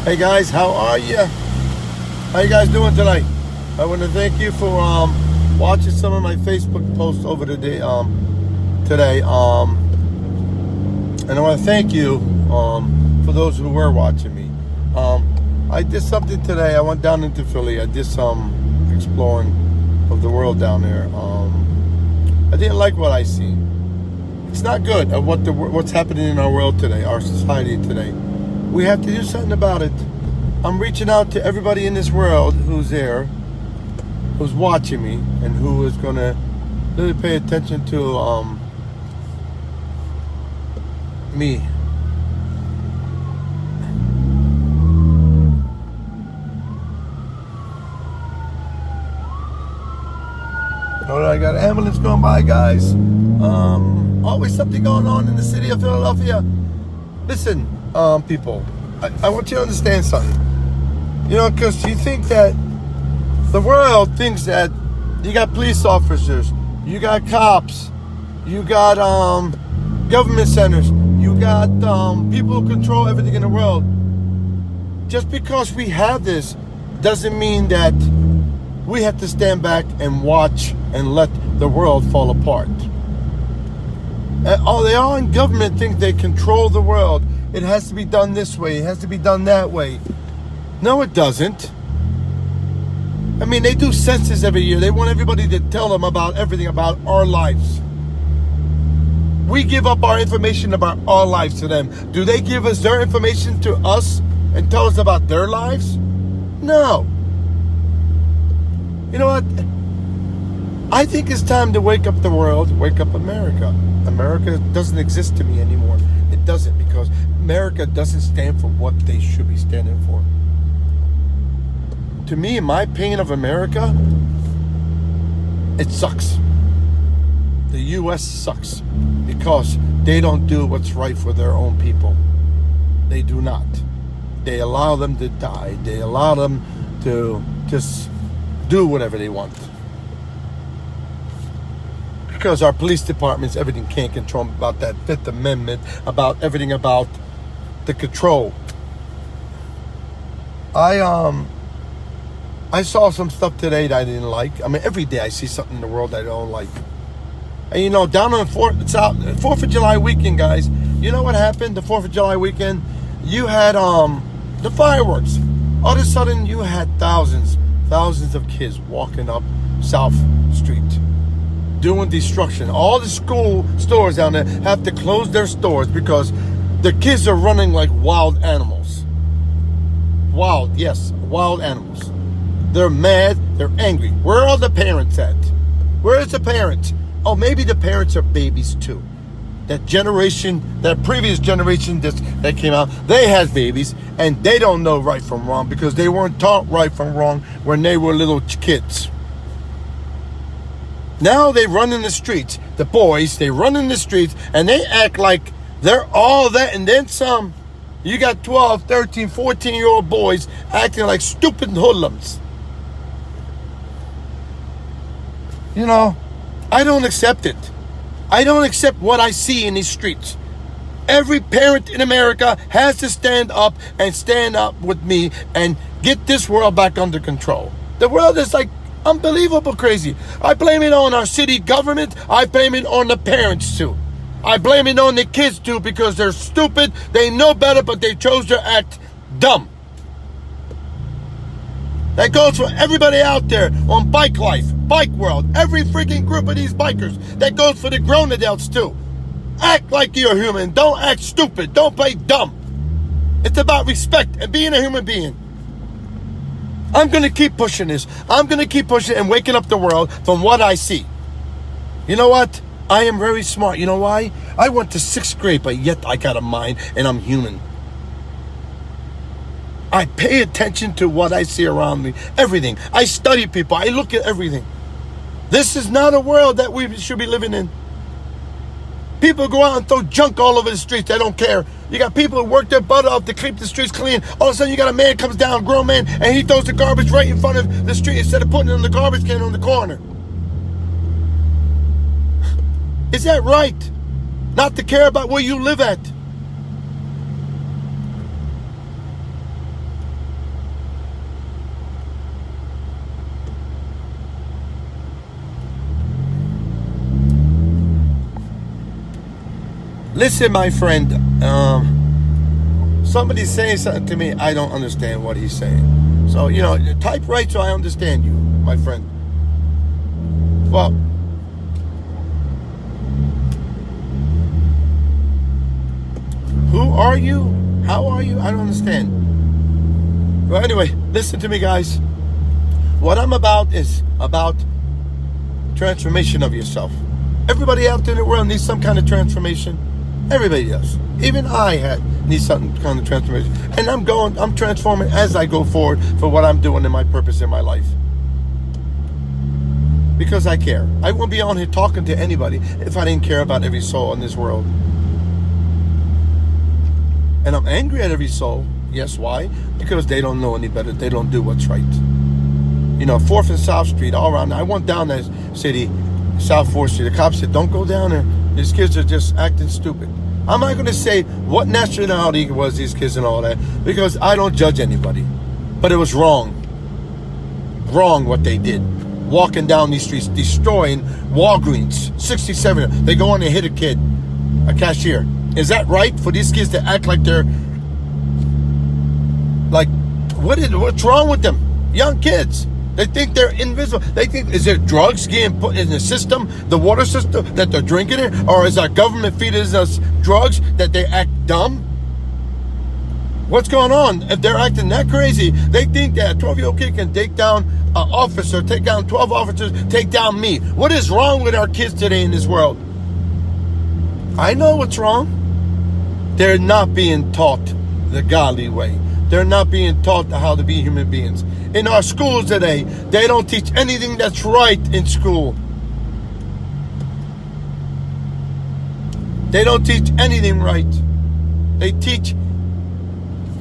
Hey guys, how are you? How you guys doing tonight? I want to thank you for watching some of my Facebook posts over the day today. And I want to thank you for those who were watching me. I did something today. I went down into Philly. I did some exploring of the world down there. I didn't like what I seen. It's not good of what's happening in our world today, our society today. We have to do something about it. I'm reaching out to everybody in this world who's there, who's watching me, and who is going to really pay attention to me. Hold on, I got an ambulance going by, guys. Always something going on in the city of Philadelphia. Listen, people, I want you to understand something. You know, because you think that the world thinks that you got police officers, you got cops, you got government centers, you got people who control everything in the world. Just because we have this doesn't mean that we have to stand back and watch and let the world fall apart. They all in government think they control the world. It has to be done this way. It has to be done that way. No, it doesn't. I mean, they do census every year. They want everybody to tell them about everything about our lives. We give up our information about our lives to them. Do they give us their information to us and tell us about their lives? No. You know what? I think it's time to wake up the world, wake up America. America doesn't exist to me anymore. It doesn't, because America doesn't stand for what they should be standing for. To me, in my opinion of America, it sucks. The U.S. sucks because they don't do what's right for their own people. They do not. They allow them to die. They allow them to just do whatever they want. Because our police departments, everything can't control them, about that Fifth Amendment, about everything about the control. I saw some stuff today that I didn't like. I mean, every day I see something in the world I don't like. And you know, down on the 4th of July weekend, guys, you know what happened? The 4th of July weekend, you had the fireworks. All of a sudden, you had thousands of kids walking up South Street, doing destruction. All the school stores down there have to close their stores because the kids are running like wild animals. Wild, yes, wild animals. They're mad, they're angry. Where are the parents at? Where is the parents? Oh, maybe the parents are babies too. That generation, that previous generation that came out, they had babies and they don't know right from wrong because they weren't taught right from wrong when they were little kids. Now they run in the streets. The boys, they run in the streets and they act like they're all that and then some. You got 12, 13, 14-year-old boys acting like stupid hoodlums. You know, I don't accept it. I don't accept what I see in these streets. Every parent in America has to stand up and stand up with me and get this world back under control. The world is like unbelievable crazy. I blame it on our city government. I blame it on the parents too. I blame it on the kids too because they're stupid. They know better, but they chose to act dumb. That goes for everybody out there on Bike Life, Bike World, every freaking group of these bikers. That goes for the grown adults too. Act like you're human. Don't act stupid. Don't play dumb. It's about respect and being a human being. I'm going to keep pushing this. I'm going to keep pushing and waking up the world from what I see. You know what? I am very smart. You know why? I went to 6th grade, but yet I got a mind and I'm human. I pay attention to what I see around me. Everything. I study people. I look at everything. This is not a world that we should be living in. People go out and throw junk all over the streets. They don't care. You got people who work their butt off to keep the streets clean. All of a sudden you got a man comes down, a grown man, and he throws the garbage right in front of the street instead of putting it in the garbage can on the corner. Is that right? Not to care about where you live at. Listen, my friend. Somebody's saying something to me. I don't understand what he's saying. So, type right so I understand you, my friend. Well, who are you? How are you? I don't understand. Well, anyway, listen to me, guys. What I'm about is about transformation of yourself. Everybody out there in the world needs some kind of transformation. Everybody does. Even I need some kind of transformation. And I'm transforming as I go forward for what I'm doing in my purpose in my life. Because I care. I wouldn't be on here talking to anybody if I didn't care about every soul in this world. And I'm angry at every soul. Yes, why? Because they don't know any better. They don't do what's right. 4th and South Street, all around. I went down that city, South 4th Street. The cops said, don't go down there. These kids are just acting stupid. I'm not going to say what nationality was these kids and all that, because I don't judge anybody. But it was wrong. Wrong what they did. Walking down these streets, destroying Walgreens, 67. They go on and hit a kid, a cashier. Is that right for these kids to act like they're like, what's wrong with them? Young kids. They think they're invisible. They think, is there drugs getting put in the system, the water system that they're drinking it? Or is our government feeding us drugs that they act dumb? What's going on? If they're acting that crazy, they think that a 12-year-old kid can take down an officer, take down 12 officers, take down me. What is wrong with our kids today in this world? I know what's wrong. They're not being taught the godly way. They're not being taught how to be human beings. In our schools today, they don't teach anything that's right in school. They don't teach anything right. They teach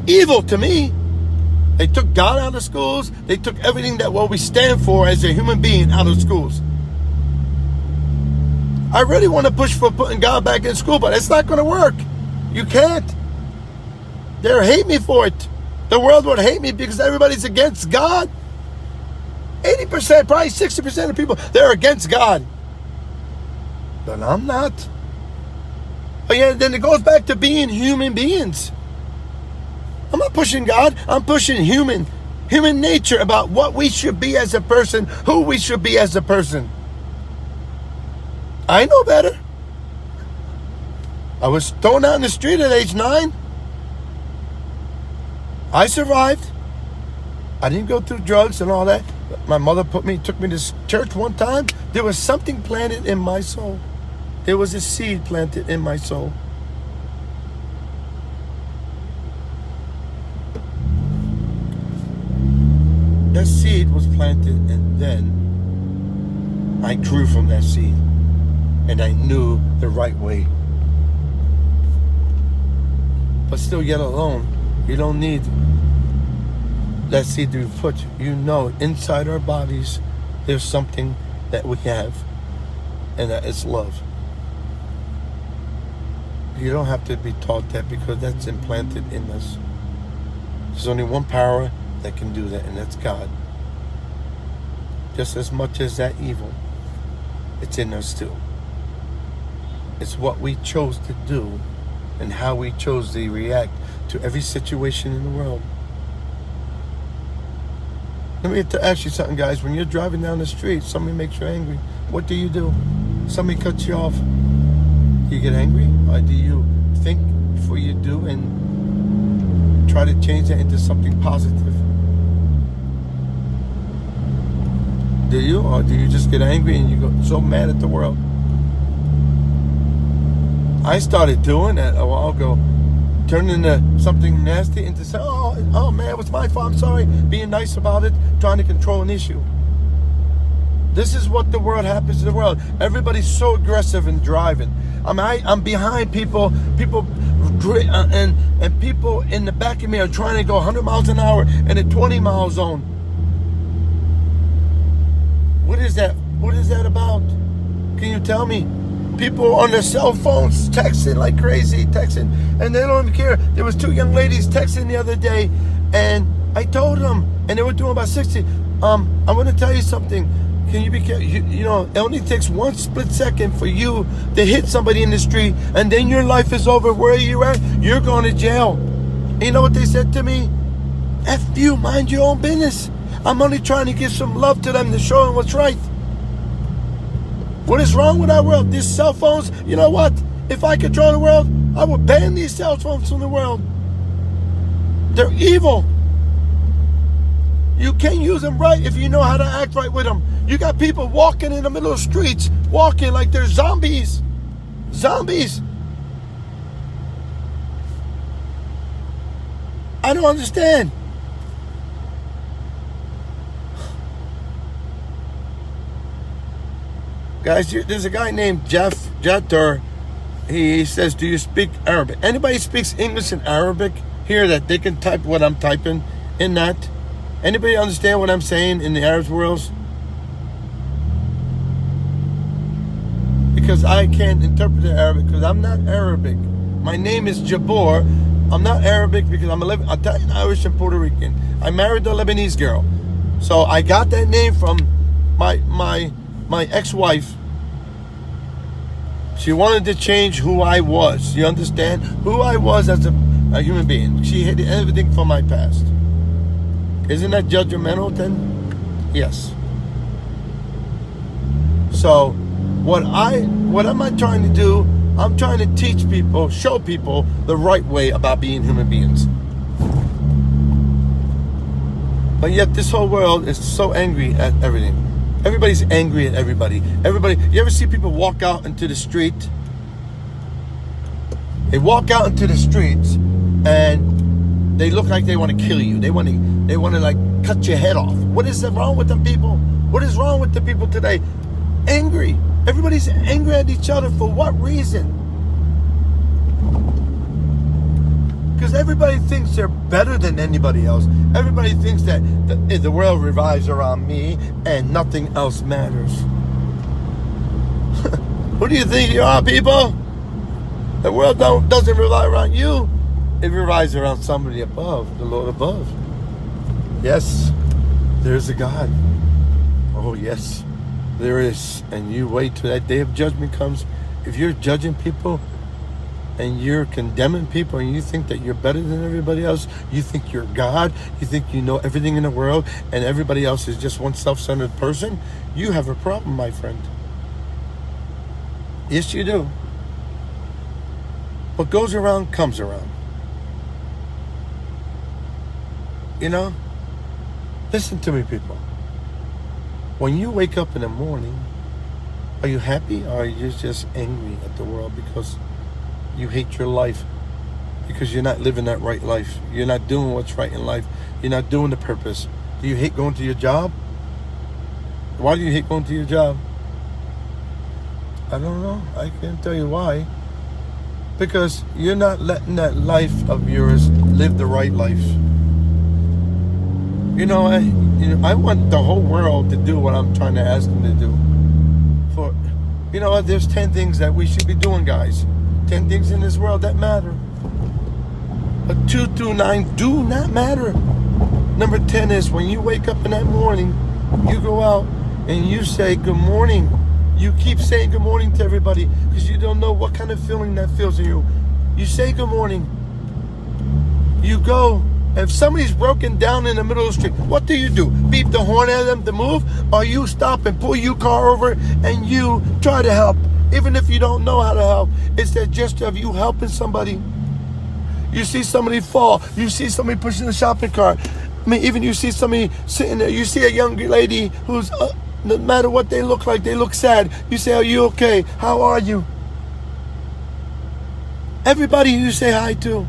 evil to me. They took God out of schools. They took everything that what we stand for as a human being out of schools. I really want to push for putting God back in school, but it's not going to work. You can't. They'll hate me for it. The world would hate me because everybody's against God. 80%, probably 60% of people, they're against God. But I'm not. But yeah, then it goes back to being human beings. I'm not pushing God. I'm pushing human nature about what we should be as a person, who we should be as a person. I know better. I was thrown out in the street at age 9. I survived. I didn't go through drugs and all that. My mother took me to church one time. There was something planted in my soul. There was a seed planted in my soul. That seed was planted, and then I grew from that seed. And I knew the right way. But still, yet alone, you don't need that seed to be put. Inside our bodies, there's something that we have, and that is love. You don't have to be taught that, because that's implanted in us. There's only one power that can do that, and that's God. Just as much as that evil, it's in us too. It's what we chose to do and how we chose to react to every situation in the world. Let me ask you something, guys. When you're driving down the street, somebody makes you angry. What do you do? Somebody cuts you off. Do you get angry? Or do you think before you do and try to change that into something positive? Do you? Or do you just get angry and you go so mad at the world? I started doing that a while ago. Turning something nasty into say, oh man, it was my fault, I'm sorry. Being nice about it, trying to control an issue. This is what the world happens in the world. Everybody's so aggressive in driving. I'm behind people, and people in the back of me are trying to go 100 miles an hour in a 20-mile zone. What is that? What is that about? Can you tell me? People on their cell phones texting like crazy, and they don't even care. There was 2 young ladies texting the other day, and I told them, and they were doing about 60. I want to tell you something. Can you be careful? You know, it only takes one split second for you to hit somebody in the street, and then your life is over. Where you're at, you're going to jail. And you know what they said to me? F you, mind your own business. I'm only trying to give some love to them to show them what's right. What is wrong with our world? These cell phones, you know what? If I control the world, I would ban these cell phones from the world. They're evil. You can't use them right if you know how to act right with them. You got people walking in the middle of the streets, walking like they're zombies. Zombies. I don't understand. Guys, there's a guy named Jeff Jeter. He says, do you speak Arabic? Anybody speaks English and Arabic here that they can type what I'm typing in that? Anybody understand what I'm saying in the Arab world? Because I can't interpret the Arabic because I'm not Arabic. My name is Jabor. I'm not Arabic because I'm Italian, Irish, and Puerto Rican. I married a Lebanese girl. So I got that name from my ex-wife. She wanted to change who I was. You understand? Who I was as a human being. She hated everything from my past. Isn't that judgmental then? Yes. So, what am I trying to do? I'm trying to teach people, show people the right way about being human beings. But yet this whole world is so angry at everything. Everybody's angry at everybody. You ever see people walk out into the street? They walk out into the streets and they look like they want to kill you. They want to like cut your head off. What is wrong with them people? What is wrong with the people today? Angry. Everybody's angry at each other for what reason? Because everybody thinks they're better than anybody else. Everybody thinks that the world revolves around me and nothing else matters. Who do you think you are, people? The world doesn't revolve around you. It revolves around somebody above, the Lord above. Yes, there's a God. Oh, yes, there is. And you wait till that day of judgment comes. If you're judging people and you're condemning people and you think that you're better than everybody else, you think you're God, you think you know everything in the world and everybody else is just one self-centered person, you have a problem, my friend. Yes, you do. What goes around comes around. You know? Listen to me, people. When you wake up in the morning, are you happy or are you just angry at the world because you hate your life? Because you're not living that right life. You're not doing what's right in life. You're not doing the purpose. Do you hate going to your job? Why do you hate going to your job? I don't know. I can't tell you why. Because you're not letting that life of yours live the right life. I want the whole world to do what I'm trying to ask them to do. There's 10 things that we should be doing, guys. 10 things in this world that matter. But 2 through 9 do not matter. Number 10 is when you wake up in that morning, you go out and you say good morning. You keep saying good morning to everybody because you don't know what kind of feeling that feels in you. You say good morning. You go. If somebody's broken down in the middle of the street, what do? Beep the horn at them to move? Or you stop and pull your car over and you try to help? Even if you don't know how to help, it's that gesture of you helping somebody. You see somebody fall. You see somebody pushing a shopping cart. Even you see somebody sitting there. You see a young lady who's, no matter what they look like, they look sad. You say, are you okay? How are you? Everybody you say hi to.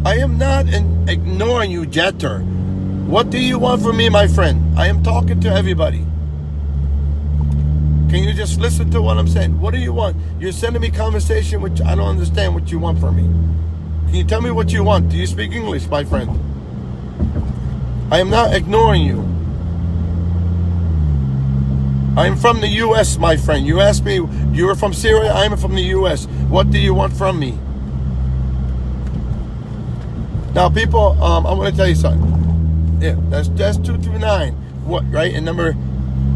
I am not ignoring you, Jeter. What do you want from me, my friend? I am talking to everybody. Can you just listen to what I'm saying? What do you want? You're sending me conversation which I don't understand what you want from me. Can you tell me what you want? Do you speak English, my friend? I am not ignoring you. I am from the U.S., my friend. You asked me, you were from Syria, I am from the U.S. What do you want from me? Now, people, I want to tell you something. Yeah, that's 2 through 9. What, right? And number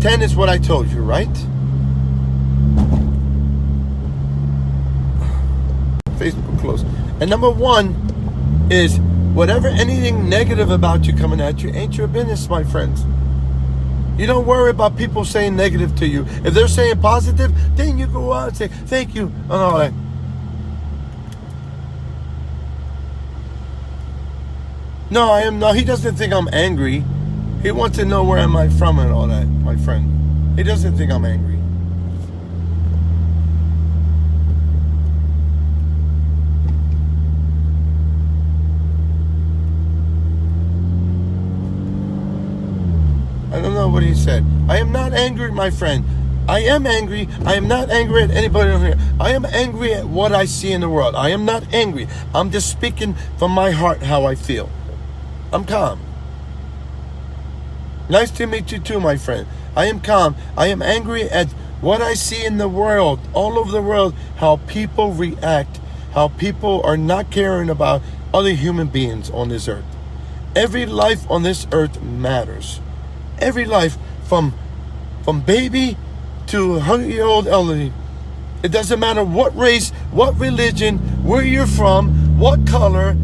10 is what I told you, right? Facebook close. And number 1 is whatever anything negative about you coming at you ain't your business, my friends. You don't worry about people saying negative to you. If they're saying positive, then you go out and say thank you and all that. No, I am not. He doesn't think I'm angry. He wants to know where am I from and all that, my friend. He doesn't think I'm angry. I don't know what he said. I am not angry, my friend. I am angry. I am not angry at anybody on here. I am angry at what I see in the world. I am not angry. I'm just speaking from my heart how I feel. I'm calm. Nice to meet you too, my friend. I am calm. I am angry at what I see in the world, all over the world, how people react, how people are not caring about other human beings on this earth. Every life on this earth matters. Every life, from baby to 100-year-old elderly. It doesn't matter what race, what religion, where you're from, what color.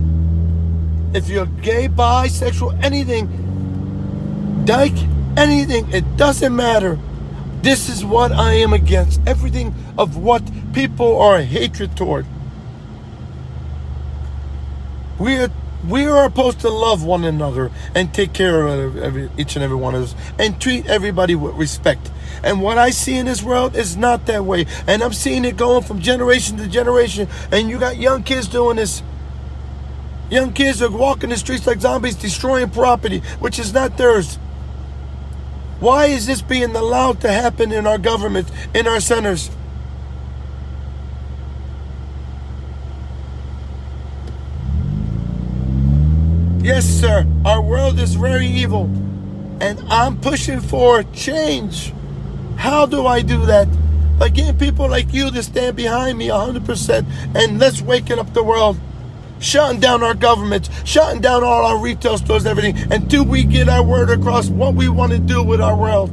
If you're gay, bisexual, anything, dyke, anything, it doesn't matter. This is what I am against. Everything of what people are hatred toward. We are supposed to love one another and take care of each and every one of us and treat everybody with respect. And what I see in this world is not that way. And I'm seeing it going from generation to generation. And you got young kids doing this. Young kids are walking the streets like zombies, destroying property, which is not theirs. Why is this being allowed to happen in our government, in our centers? Yes, sir, our world is very evil, and I'm pushing for change. How do I do that? By getting people like you to stand behind me 100%, and let's waken up the world. Shutting down our governments, shutting down all our retail stores, everything, until we get our word across what we want to do with our world.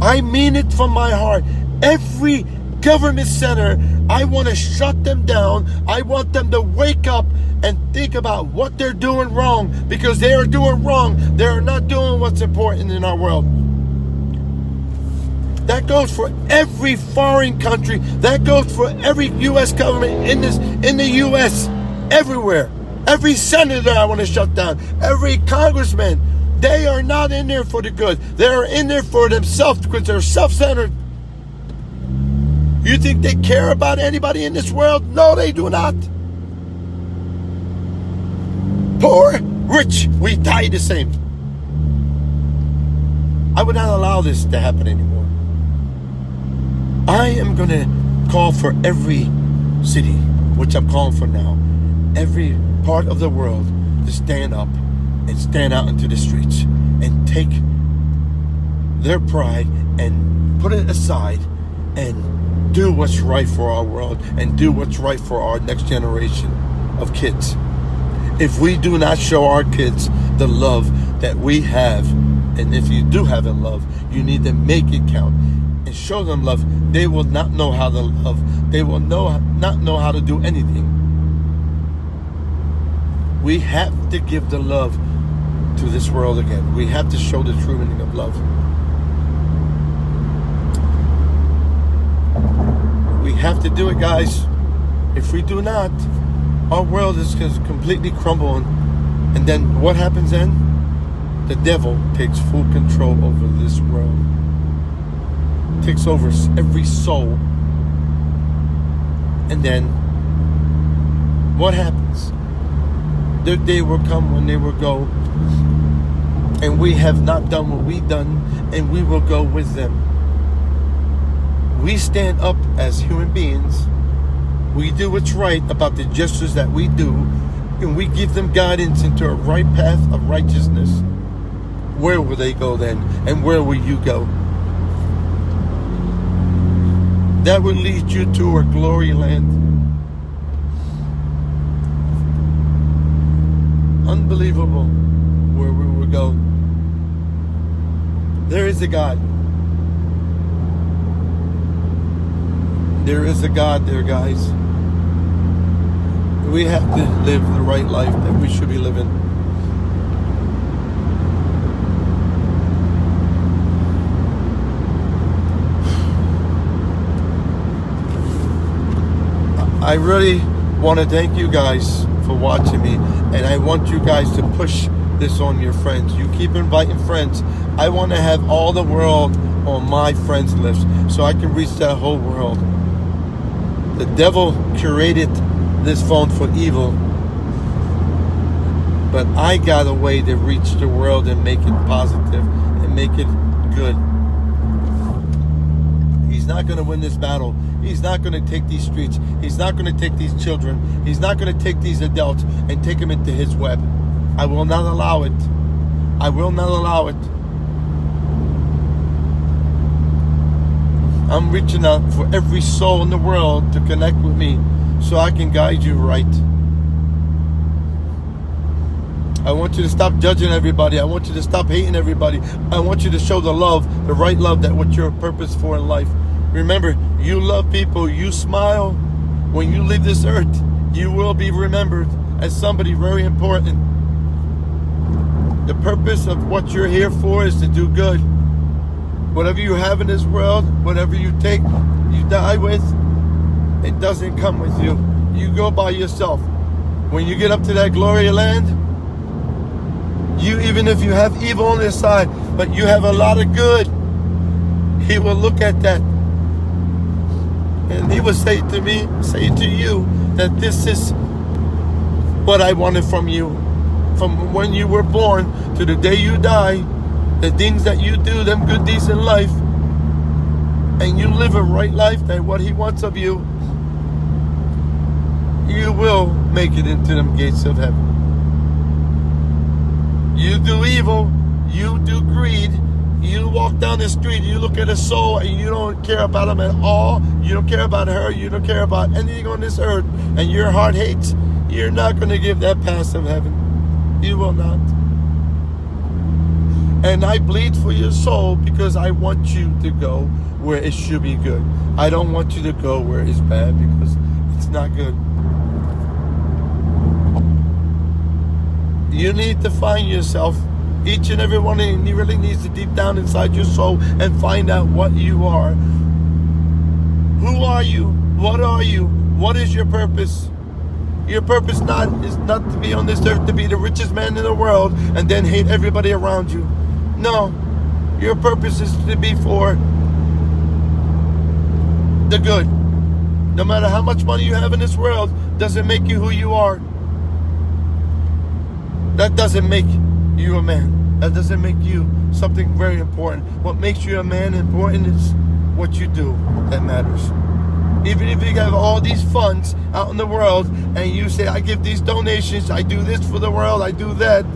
I mean it from my heart. Every government center, I want to shut them down. I want them to wake up and think about what they're doing wrong, because they are doing wrong. They are not doing what's important in our world. That goes for every foreign country. That goes for every U.S. government in the U.S. everywhere. Every senator I want to shut down. Every congressman. They are not in there for the good. They are in there for themselves because they're self-centered. You think they care about anybody in this world? No, they do not. Poor, rich, we die the same. I would not allow this to happen anymore. I am going to call for every city, which I'm calling for now, every part of the world to stand up and stand out into the streets and take their pride and put it aside and do what's right for our world and do what's right for our next generation of kids. If we do not show our kids the love that we have, and if you do have a love, you need to make it count and show them love. They will not know how to love. They will not know how to do anything. We have to give the love to this world again. We have to show the true meaning of love. We have to do it, guys. If we do not, our world is completely crumbling. And then what happens then? The devil takes full control over this world. Takes over every soul. And then what happens? Their day will come when they will go. And we have not done what we've done, and we will go with them. We stand up as human beings. We do what's right about the gestures that we do, and we give them guidance into a right path of righteousness. Where will they go then? And where will you go? That will lead you to a glory land. Unbelievable where we will go. There is a God. There is a God there, guys. We have to live the right life that we should be living. I really want to thank you guys for watching me, and I want you guys to push this on your friends. You keep inviting friends. I want to have all the world on my friends list so I can reach that whole world. The devil created this phone for evil, but I got a way to reach the world and make it positive and make it good. He's not going to win this battle. He's not going to take these streets. He's not going to take these children. He's not going to take these adults and take them into his web. I will not allow it. I will not allow it. I'm reaching out for every soul in the world to connect with me so I can guide you right. I want you to stop judging everybody. I want you to stop hating everybody. I want you to show the love, the right love, that what you're purpose for in life. Remember, you love people. You smile. When you leave this earth, you will be remembered as somebody very important. The purpose of what you're here for is to do good. Whatever you have in this world, whatever you take, you die with, it doesn't come with you. You go by yourself. When you get up to that glory land, you, even if you have evil on this side, but you have a lot of good, he will look at that. And he will say to me, say to you, that this is what I wanted from you. From when you were born to the day you die, the things that you do, them good deeds in life, and you live a right life, that what he wants of you, you will make it into them gates of heaven. You do evil, you do greed, you walk down the street, you look at a soul and you don't care about them at all, you don't care about her, you don't care about anything on this earth, and your heart hates, you're not going to give that pass of heaven. You will not. And I bleed for your soul because I want you to go where it should be good. I don't want you to go where it's bad because it's not good. You need to find yourself. Each and every one of you really needs to deep down inside your soul and find out what you are. Who are you? What are you? What is your purpose? Your purpose is not to be on this earth to be the richest man in the world and then hate everybody around you. No. Your purpose is to be for the good. No matter how much money you have in this world, doesn't make you who you are. That doesn't make you a man. That doesn't make you something very important. What makes you a man important is what you do that matters. Even if you have all these funds out in the world and you say, I give these donations, I do this for the world, I do that,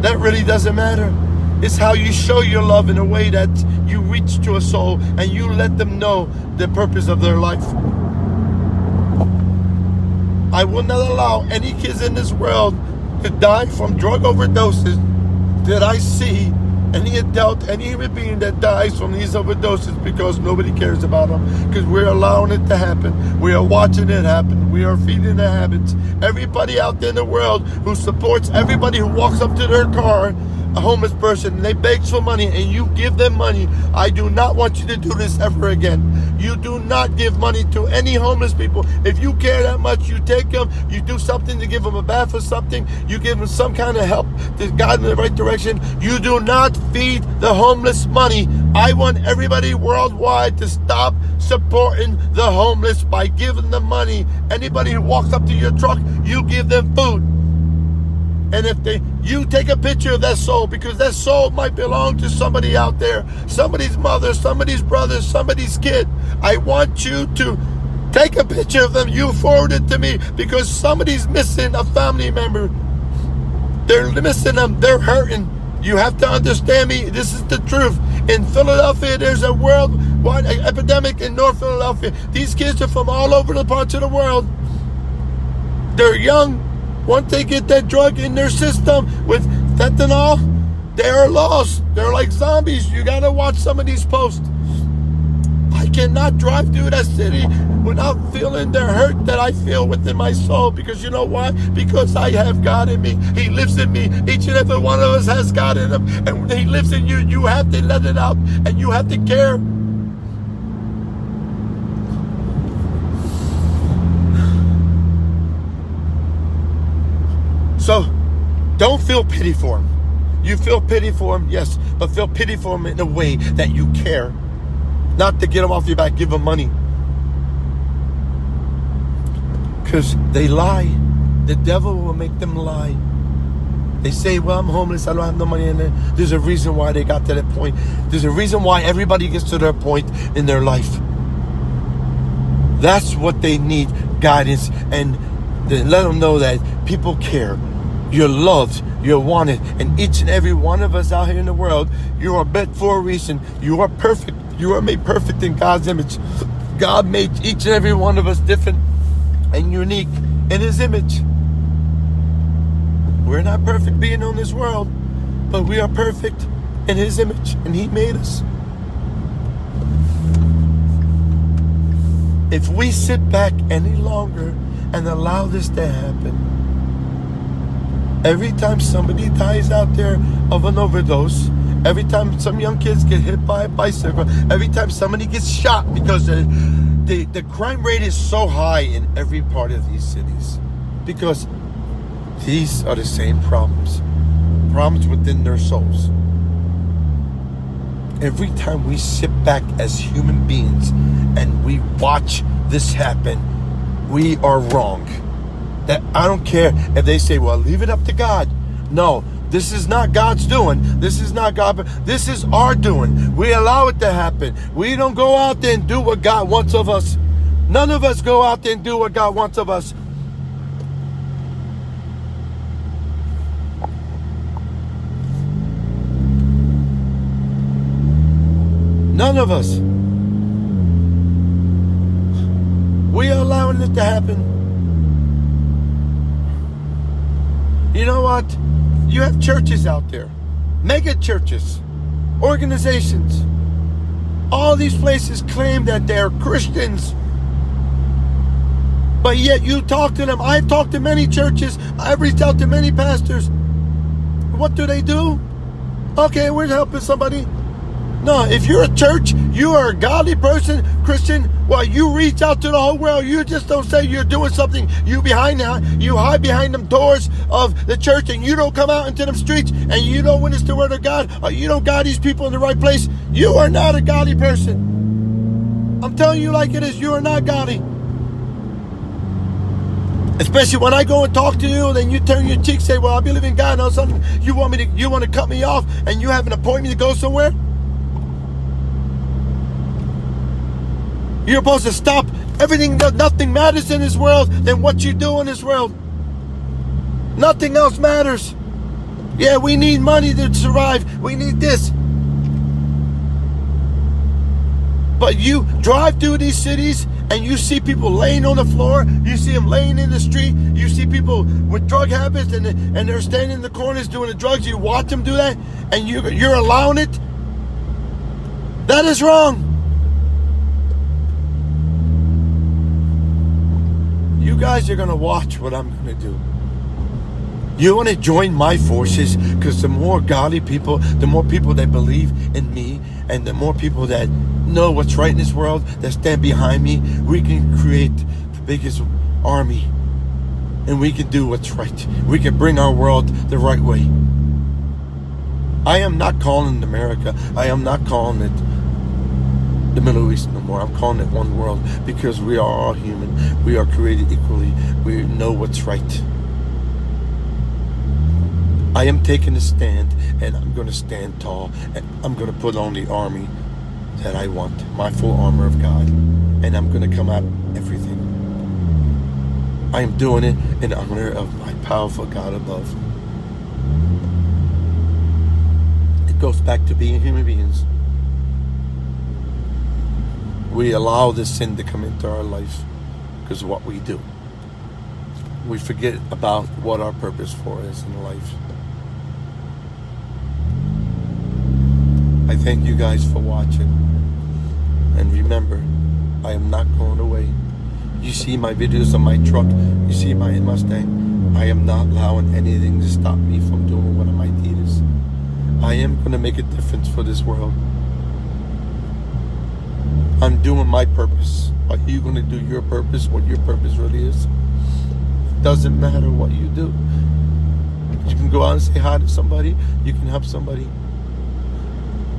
that really doesn't matter. It's how you show your love in a way that you reach to a soul and you let them know the purpose of their life. I will not allow any kids in this world to die from drug overdoses. Did I see any adult, any human being that dies from these overdoses because nobody cares about them? Because we're allowing it to happen. We are watching it happen. We are feeding the habits. Everybody out there in the world who supports everybody who walks up to their car, a homeless person, and they beg for money and you give them money. I do not want you to do this ever again. You do not give money to any homeless people. If you care that much, you take them, you do something to give them a bath or something, you give them some kind of help to guide them in the right direction. You do not feed the homeless money. I want everybody worldwide to stop supporting the homeless by giving them money. Anybody who walks up to your truck, you give them food. And if you take a picture of that soul, because that soul might belong to somebody out there, somebody's mother, somebody's brother, somebody's kid. I want you to take a picture of them. You forward it to me because somebody's missing a family member. They're missing them. They're hurting. You have to understand me. This is the truth. In Philadelphia, there's a worldwide epidemic in North Philadelphia. These kids are from all over the parts of the world. They're young. once they get that drug in their system with fentanyl, they are lost. They're like zombies. You gotta watch some of these posts. I cannot drive through that city without feeling the hurt that I feel within my soul. Because you know why? Because I have God in me. He lives in me. Each and every one of us has God in him. And when He lives in you, you have to let it out. And you have to care. So, don't feel pity for him. You feel pity for him, yes. But feel pity for him in a way that you care. Not to get them off your back, give them money. Because they lie. The devil will make them lie. They say, well, I'm homeless, I don't have no money in there. There's a reason why they got to that point. There's a reason why everybody gets to their point in their life. That's what they need, guidance. And then let them know that people care. You're loved, you're wanted. And each and every one of us out here in the world, you are meant for a reason. You are perfect. You are made perfect in God's image. God made each and every one of us different and unique in His image. We're not perfect being on this world, but we are perfect in His image, and He made us. If we sit back any longer and allow this to happen, every time somebody dies out there of an overdose, every time some young kids get hit by a bicycle, every time somebody gets shot, because the crime rate is so high in every part of these cities, because these are the same problems within their souls. Every time we sit back as human beings and we watch this happen, we are wrong. That I don't care if they say, well, leave it up to God. No, this is not God's doing. This is not God, but this is our doing. We allow it to happen. We don't go out there and do what God wants of us. None of us go out there and do what God wants of us. None of us. We are allowing it to happen. You know what? You have churches out there, mega churches, organizations. All these places claim that they're Christians, but yet you talk to them. I've talked to many churches. I've reached out to many pastors. What do? Okay, we're helping somebody. No, if you're a church, you are a godly person, Christian, well, you reach out to the whole world. You just don't say you're doing something. You hide behind them doors of the church, and you don't come out into them streets, and you don't witness the word of God, or you don't guide these people in the right place. You are not a godly person. I'm telling you like it is. You are not godly. Especially when I go and talk to you, then you turn your cheek, say, well, I believe in God, and all of a sudden you want to cut me off, and you have an appointment to go somewhere? You're supposed to stop everything. Nothing matters in this world than what you do in this world. Nothing else matters. Yeah, we need money to survive. We need this. But you drive through these cities and you see people laying on the floor. You see them laying in the street. You see people with drug habits and they're standing in the corners doing the drugs. You watch them do that and you're allowing it. That is wrong. You guys are going to watch what I'm going to do. You want to join my forces, because the more godly people, the more people that believe in me, and the more people that know what's right in this world, that stand behind me, we can create the biggest army. And we can do what's right. We can bring our world the right way. I am not calling it America. I am not calling it the Middle East no more. I'm calling it one world, because we are all human. We are created equally. We know what's right. I am taking a stand, and I'm going to stand tall, and I'm going to put on the army that I want, my full armor of God, and I'm going to come out everything. I am doing it in honor of my powerful God above. It goes back to being human beings. We allow this sin to come into our life because of what we do. we forget about what our purpose for is in life. I thank you guys for watching. And remember, I am not going away. You see my videos on my truck. You see my Mustang. I am not allowing anything to stop me from doing what my deed is. I am going to make a difference for this world. I'm doing my purpose. Are you going to do your purpose, what your purpose really is? It doesn't matter what you do. You can go out and say hi to somebody. You can help somebody.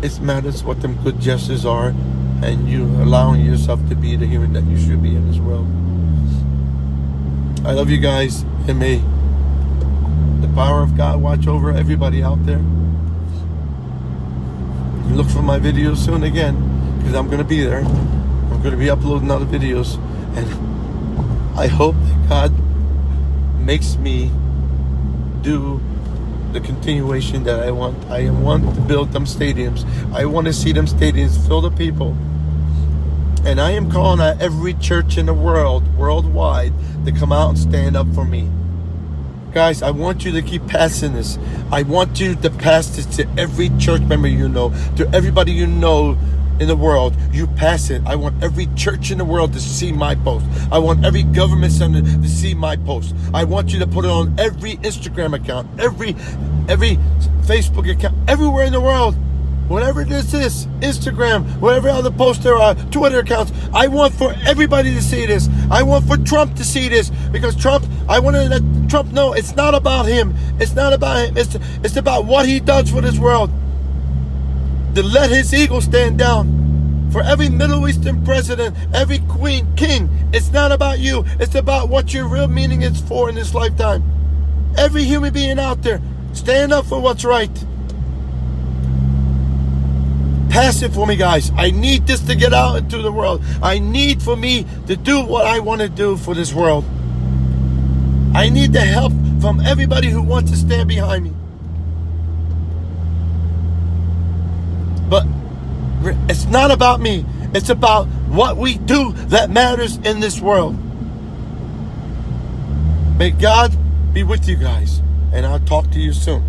It matters what them good gestures are, and you allowing yourself to be the human that you should be in this world. I love you guys, and may the power of God watch over everybody out there. Look for my videos soon again, because I'm going to be there. I'm going to be uploading other videos, and I hope that God makes me do the continuation that I want. I want to build them stadiums. I want to see them stadiums fill the people. And I am calling out every church in the world, worldwide, to come out and stand up for me. Guys, I want you to keep passing this. I want you to pass this to every church member you know, to everybody you know in the world. You pass it. I want every church in the world to see my post. I want every government center to see my post. I want you to put it on every Instagram account, every Facebook account, everywhere in the world. Whatever this is, Instagram, whatever other posts there are, Twitter accounts, I want for everybody to see this. I want for Trump to see this, because Trump, I want to let Trump know it's not about him. It's not about him. It's about what he does for this world. To let his ego stand down. For every Middle Eastern president, every queen, king, it's not about you. It's about what your real meaning is for in this lifetime. Every human being out there, stand up for what's right. Pass it for me, guys. I need this to get out into the world. I need for me to do what I want to do for this world. I need the help from everybody who wants to stand behind me. But it's not about me. It's about what we do that matters in this world. May God be with you guys. And I'll talk to you soon.